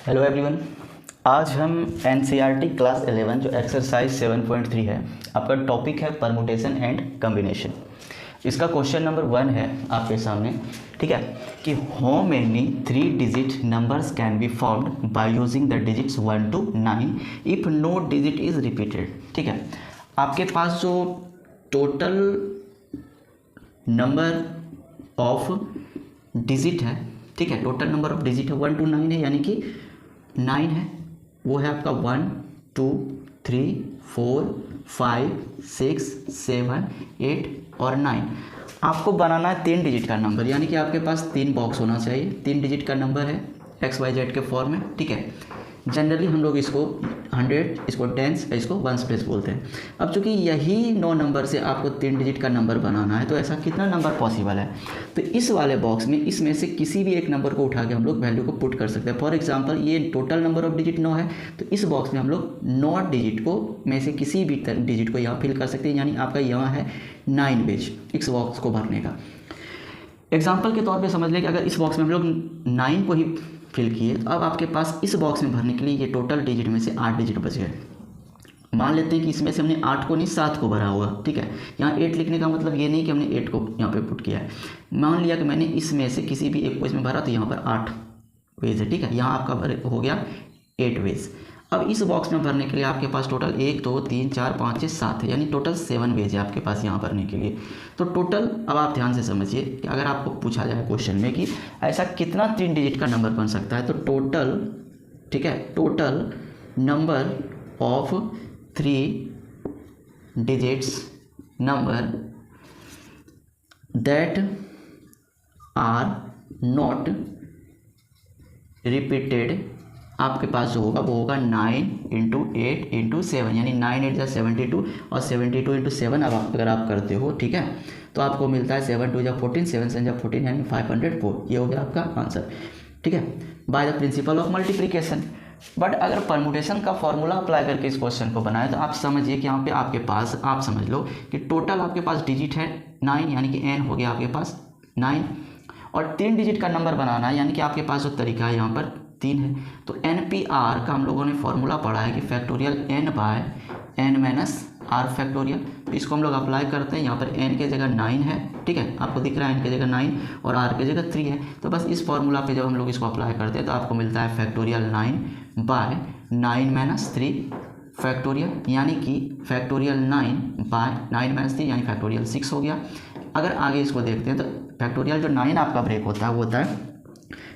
Hello everyone. आज हम NCERT class 11 जो एक्सरसाइज 7.3 है, आपका टॉपिक है परमुटेशन एंड कम्बिनेशन। इसका क्वेश्चन नंबर 1 है आपके सामने, ठीक है, कि how many 3 digit numbers can be formed by using the digits 1 to 9 if no digit is repeated. ठीक है, आपके पास जो टोटल नंबर ऑफ डिजिट है, ठीक है, टोटल नंबर ऑफ डिजिट है 1 to 9 है, यानी कि 9 है, वो है आपका 1 2 3 4 5 6 7 8 और 9। आपको बनाना है 3 डिजिट का नंबर, यानी कि आपके पास 3 बॉक्स होना चाहिए। 3 डिजिट का नंबर है XYZ के फॉर्म में, ठीक है। जनरली हम लोग इसको 100, इसको टेंस, इसको वंस प्लेस बोलते हैं। अब चूंकि यही 9 नंबर से आपको 3 डिजिट का नंबर बनाना है, तो ऐसा कितना नंबर पॉसिबल है? तो इस वाले बॉक्स में इसमें से किसी भी एक नंबर को उठा के हम लोग वैल्यू को पुट कर सकते हैं। फॉर एग्जांपल ये टोटल नंबर ऑफ डिजिट 9 है, तो इस बॉक्स में हम लोग 9 डिजिट को में से किसी भी डिजिट को यहाँ फिल कर सकते हैं, यानी आपका यहाँ है 9 पेज इस बॉक्स को भरने का। एग्जाम्पल के तौर पे समझ लें कि अगर इस बॉक्स में हम लोग 9 को ही फिल किए, तो अब आपके पास इस बॉक्स में भरने के लिए ये टोटल डिजिट में से 8 डिजिट बच गए। मान लेते हैं कि इसमें से हमने 8 को नहीं 7 को भरा हुआ, ठीक है। यहाँ 8 लिखने का मतलब ये नहीं कि हमने 8 को यहाँ पे पुट किया है। मान लिया कि मैंने इसमें से किसी भी एक को इसमें भरा, तो यहाँ पर 8 वेज है, ठीक है। यहाँ आपका हो गया 8 वेज। अब इस बॉक्स में भरने के लिए आपके पास टोटल 1 2 3 4 5 6 7 है, यानी टोटल 7 वेज है आपके पास यहाँ भरने के लिए। तो टोटल, अब आप ध्यान से समझिए कि अगर आपको पूछा जाए क्वेश्चन में कि ऐसा कितना 3 डिजिट का नंबर बन सकता है, तो टोटल, ठीक है, total number of 3 digits number that are not repeated आपके पास जो होगा वो होगा 9 × 8 × 7, यानी 9 8 जा 72 और 72 × 7 अब अगर आप करते हो, ठीक है, तो आपको मिलता है 7 2 जा 14 7 7 जा 14, यानी 504। ये हो गया आपका आंसर, ठीक है, by the principle of multiplication. But अगर परमुटेशन का फॉर्मूला अप्लाई करके इस क्वेश्चन को बनाए, तो आप समझिए कि यहाँ पे आपके पास, आप समझ लो कि टोटल आपके पास डिजिट है 9, यानी कि n हो गया आपके पास 9, और 3 डिजिट का नंबर बनाना है, यानी कि आपके पास जो तरीका है यहाँ पर 3 है। तो NPR का हम लोगों ने फॉर्मूला पढ़ा है कि फैक्टोरियल n/n-r फैक्टोरियल। तो इसको हम लोग अप्लाई करते हैं। यहाँ पर n के जगह 9 है, ठीक है, आपको दिख रहा है n के जगह 9 और r के जगह 3 है। तो बस इस फॉर्मूला पे जब हम लोग इसको अप्लाई करते हैं, तो आपको मिलता है फैक्टोरियल 9/9-3 फैक्टोरियल, यानी कि फैक्टोरियल 9/9-3 यानी फैक्टोरियल 6 हो गया। अगर आगे इसको देखते हैं, तो फैक्टोरियल जो 9 आपका ब्रेक होता है वो होता है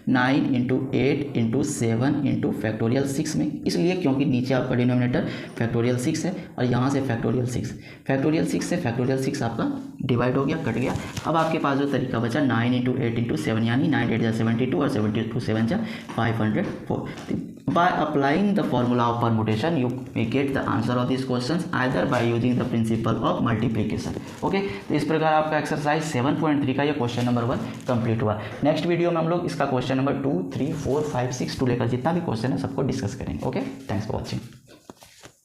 9 × 8 × 7 × फैक्टोरियल 6 में, इसलिए क्योंकि नीचे आपका डिनोमिनेटर फैक्टोरियल 6 है और यहाँ से फैक्टोरियल 6 से फैक्टोरियल 6 आपका डिवाइड हो गया, कट गया। अब आपके पास जो तरीका बचा 9 × 8 × 7, यानी 9 8 जा 72 और 72 7 जा 504। By applying the formula of permutation, you may get the answer of these questions either by using the principle of multiplication. Okay, तो इस प्रकार आपका एक्सरसाइज 7.3 का ये क्वेश्चन नंबर 1 कंप्लीट हुआ। नेक्स्ट वीडियो में हम लोग इसका क्वेश्चन नंबर 2 3 4 5 6 टू लेकर जितना भी क्वेश्चन है सबको डिस्कस करेंगे। Okay, thanks for watching.